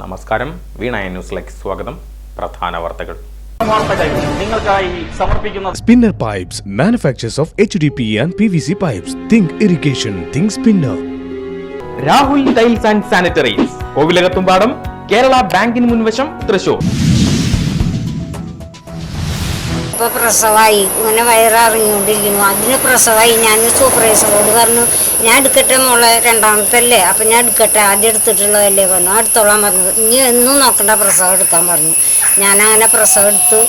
നമസ്കാരം, വീണ ന്യൂസിലേക്ക് സ്വാഗതം. പ്രധാന വാർത്തകൾ. Spinner Pipes manufacturers of HDPE and PVC pipes. Think irrigation, think Spinner. Rahul tiles and sanitaries, Kovilakathumpadam, Kerala ബാങ്കിന് മുൻവശം, തൃശൂർ. ഇപ്പോൾ പ്രസവമായി, ഇങ്ങനെ വയറിറങ്ങിക്കൊണ്ടിരിക്കുന്നു. അതിന് പ്രസവമായി. ഞാൻ സൂപ്പർവൈസറോട് പറഞ്ഞു, ഞാൻ എടുക്കട്ടെ മോളെ, രണ്ടാമത്തല്ലേ, അപ്പം ഞാൻ എടുക്കട്ടെ, ആദ്യം എടുത്തിട്ടുള്ളതല്ലേ പറഞ്ഞു. എടുത്തോളാൻ പറഞ്ഞു. ഇനി എന്നും നോക്കണ്ട, പ്രസവം എടുക്കാൻ പറഞ്ഞു. ഞാനങ്ങനെ പ്രസവം എടുത്തു.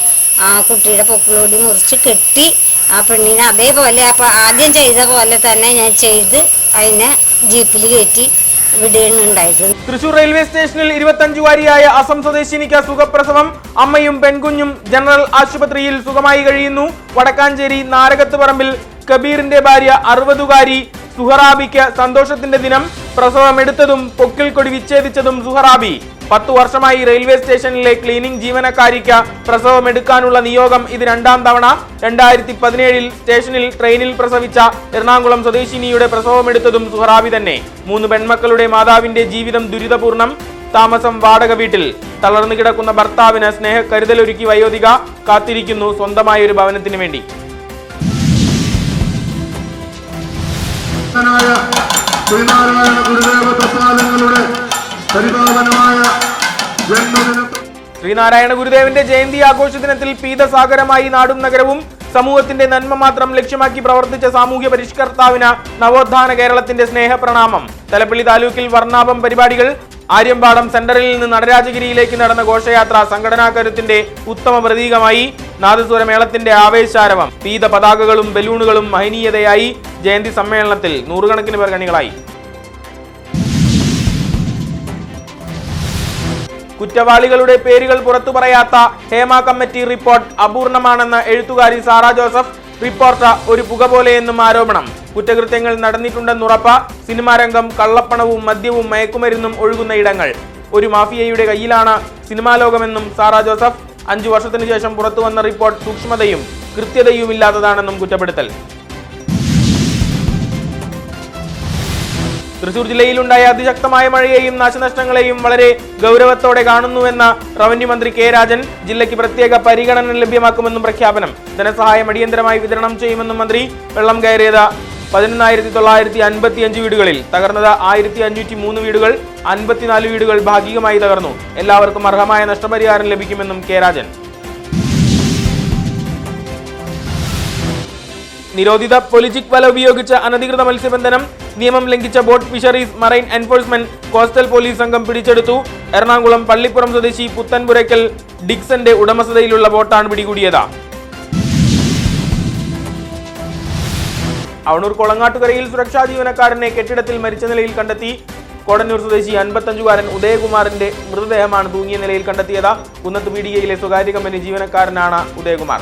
ആ കുട്ടിയുടെ പൊക്കിളോടി മുറിച്ച് കെട്ടി ആ പെണ്ണിനെ അതേപോലെ അപ്പം ആദ്യം ചെയ്ത പോലെ തന്നെ ഞാൻ ചെയ്ത് അതിനെ ജീപ്പിൽ കയറ്റി വിടുകയുണ്ടായത്. തൃശൂർ റെയിൽവേ സ്റ്റേഷനിൽ 25-കാരിയായ അസം സ്വദേശിനിക്ക് സുഖപ്രസവം. അമ്മയും പെൺകുഞ്ഞും ജനറൽ ആശുപത്രിയിൽ സുഖമായി കഴിയുന്നു. വടക്കാഞ്ചേരി നാരകത്ത് പറമ്പിൽ കബീറിന്റെ ഭാര്യ 60-കാരി സുഹറാബിക്ക് സന്തോഷത്തിന്റെ ദിനം. പ്രസവമെടുത്തതും പൊക്കിൽ കൊടി വിച്ഛേദിച്ചതും സുഹറാബി. 10 വർഷമായി റെയിൽവേ സ്റ്റേഷനിലെ ക്ലീനിംഗ് ജീവനക്കാരിക്ക് പ്രസവമെടുക്കാനുള്ള നിയോഗം ഇത് 2ാം തവണ. 2017 സ്റ്റേഷനിൽ ട്രെയിനിൽ പ്രസവിച്ച എറണാകുളം സ്വദേശിനിയുടെ പ്രസവമെടുത്തതും സുഹറാബി തന്നെ. 3 പെൺമക്കളുടെ മാതാവിന്റെ ജീവിതം ദുരിതപൂർണം. താമസം വാടക വീട്ടിൽ. തളർന്നു കിടക്കുന്ന ഭർത്താവിന് സ്നേഹക്കരുതലൊരുക്കി വയോധിക കാത്തിരിക്കുന്നു സ്വന്തമായൊരു ഭവനത്തിന് വേണ്ടി. ശ്രീനാരായണ ഗുരുദേവന്റെ ജയന്തി ആഘോഷ ദിനത്തിൽ പീതസാഗരമായി നാടും നഗരവും. സമൂഹത്തിന്റെ നന്മ മാത്രം ലക്ഷ്യമാക്കി പ്രവർത്തിച്ച സാമൂഹ്യ പരിഷ്കർത്താവിന് നവോത്ഥാന കേരളത്തിന്റെ സ്നേഹപ്രണാമം. തലപ്പള്ളി താലൂക്കിൽ വർണ്ണാഭം പരിപാടികൾ. ആര്യമ്പാടം സെന്ററിൽ നിന്ന് നടരാജഗിരിയിലേക്ക് നടന്ന ഘോഷയാത്ര സംഘടനാ കരുത്തിന്റെ ഉത്തമ പ്രതീകമായി. നാദസ്വരമേളത്തിന്റെ ആവേശാരവം. പീത പതാകകളും ബലൂണുകളും മഹനീയതയായി. ജയന്തി സമ്മേളനത്തിൽ 100 കണക്കിന് പേർ കണികളായി. കുറ്റവാളികളുടെ പേരുകൾ പുറത്തു പറയാത്ത ഹേമ കമ്മിറ്റി റിപ്പോർട്ട് അപൂർണമാണെന്ന് എഴുത്തുകാരി സാറ ജോസഫ്. റിപ്പോർട്ട് ഒരു പുക പോലെയെന്നും ആരോപണം. കുറ്റകൃത്യങ്ങൾ നടന്നിട്ടുണ്ടെന്നുറപ്പ്. സിനിമാ രംഗം കള്ളപ്പണവും മദ്യവും മയക്കുമരുന്നും ഒഴുകുന്ന ഇടങ്ങൾ. ഒരു മാഫിയയുടെ കയ്യിലാണ് സിനിമാ ലോകമെന്നും സാറ ജോസഫ്. 5 വർഷത്തിനു ശേഷം പുറത്തുവന്ന റിപ്പോർട്ട് സൂക്ഷ്മതയും കൃത്യതയുമില്ലാത്തതാണെന്നും കുറ്റപ്പെടുത്തൽ. തൃശൂർ ജില്ലയിലുണ്ടായ അതിശക്തമായ മഴയെയും നാശനഷ്ടങ്ങളെയും വളരെ ഗൗരവത്തോടെ കാണുന്നുവെന്ന റവന്യൂ മന്ത്രി കെ രാജൻ. ജില്ലയ്ക്ക് പ്രത്യേക പരിഗണന ലഭ്യമാക്കുമെന്നും പ്രഖ്യാപനം. ധനസഹായം അടിയന്തരമായി വിതരണം ചെയ്യുമെന്നും മന്ത്രി. വെള്ളം കയറിയത് 11,955 വീടുകളിൽ. തകർന്നത് 1,503 വീടുകൾ. 54 വീടുകൾ ഭാഗികമായി തകർന്നു. എല്ലാവർക്കും അർഹമായ നഷ്ടപരിഹാരം ലഭിക്കുമെന്നും കെ രാജൻ. നിരോധിത പൊളിറ്റിക് വല ഉപയോഗിച്ച് അനധികൃത മത്സ്യബന്ധനം. നിയമം ലംഘിച്ച boat fisheries marine enforcement coastal police സംഘം പിടിച്ചെടുത്തു. എറണാകുളം പള്ളിപ്പുറം സ്വദേശി പുത്തൻപുരയ്ക്കൽ ഡിക്സന്റെ ഉടമസ്ഥതയിലുള്ള ബോട്ടാണ് പിടികൂടിയത്. അവണൂർ കൊളങ്ങാട്ടുകരയിൽ സുരക്ഷാ ജീവനക്കാരനെ കെട്ടിടത്തിൽ മരിച്ച നിലയിൽ കണ്ടെത്തി. കോടന്നൂർ സ്വദേശി 55-കാരൻ ഉദയകുമാറിന്റെ മൃതദേഹമാണ് തൂങ്ങിയ നിലയിൽ കണ്ടെത്തിയത്. കുന്നത്ത് പീടികയിലെ സ്വകാര്യ കമ്പനി ജീവനക്കാരനാണ് ഉദയകുമാർ.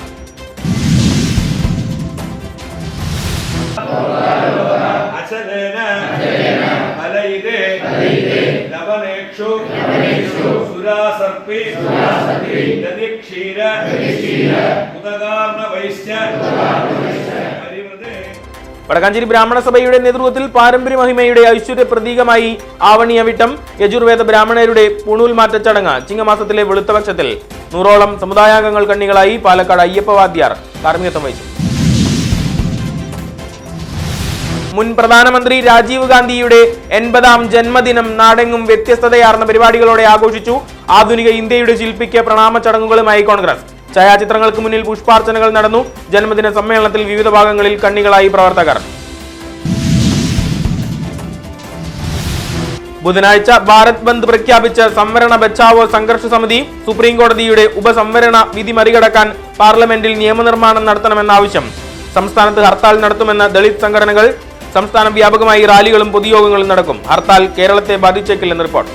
വടക്കാഞ്ചേരി ബ്രാഹ്മണ സഭയുടെ നേതൃത്വത്തിൽ പാരമ്പര്യ മഹിമയുടെ ഐശ്വര്യ പ്രതീകമായി ആവണിയവിട്ടം യജുർവേദ ബ്രാഹ്മണരുടെ പൂണൂൽമാറ്റ ചടങ്ങ് ചിങ്ങമാസത്തിലെ വെളുത്തപക്ഷത്തിൽ. 100ഓളം സമുദായാംഗങ്ങൾ കണ്ണികളായി. പാലക്കാട് അയ്യപ്പ വാദ്യാർ കാർമ്മികത്വം വഹിച്ചു. മുൻ പ്രധാനമന്ത്രി രാജീവ് ഗാന്ധിയുടെ 80ാം ജന്മദിനം നാടെങ്ങും വ്യത്യസ്തതയാർന്ന പരിപാടികളോടെ ആഘോഷിച്ചു. ആധുനിക ഇന്ത്യയുടെ ശില്പിക്ക് പ്രണാമ ചടങ്ങുകളുമായി കോൺഗ്രസ്. ഛായാചിത്രങ്ങൾക്ക് മുന്നിൽ പുഷ്പാർച്ചനകൾ നടന്നു. ജന്മദിന സമ്മേളനത്തിൽ വിവിധ ഭാഗങ്ങളിൽ കണ്ണികളായി പ്രവർത്തകർ. ബുധനാഴ്ച ഭാരത് ബന്ദ് പ്രഖ്യാപിച്ച് സംവരണ ബച്ചാവോ സംഘർഷ സമിതി. സുപ്രീം കോടതിയുടെ ഉപസംവരണ വിധി മറികടക്കാൻ പാർലമെന്റിൽ നിയമനിർമ്മാണം നടത്തണമെന്ന ആവശ്യം. സംസ്ഥാനത്ത് ഹർത്താൽ നടത്തുമെന്ന് ദളിത് സംഘടനകൾ. സംസ്ഥാന വ്യാപകമായി റാലികളും പൊതുയോഗങ്ങളും നടക്കും. ഹർത്താൽ കേരളത്തെ ബാധിച്ചേക്കില്ലെന്ന് റിപ്പോർട്ട്.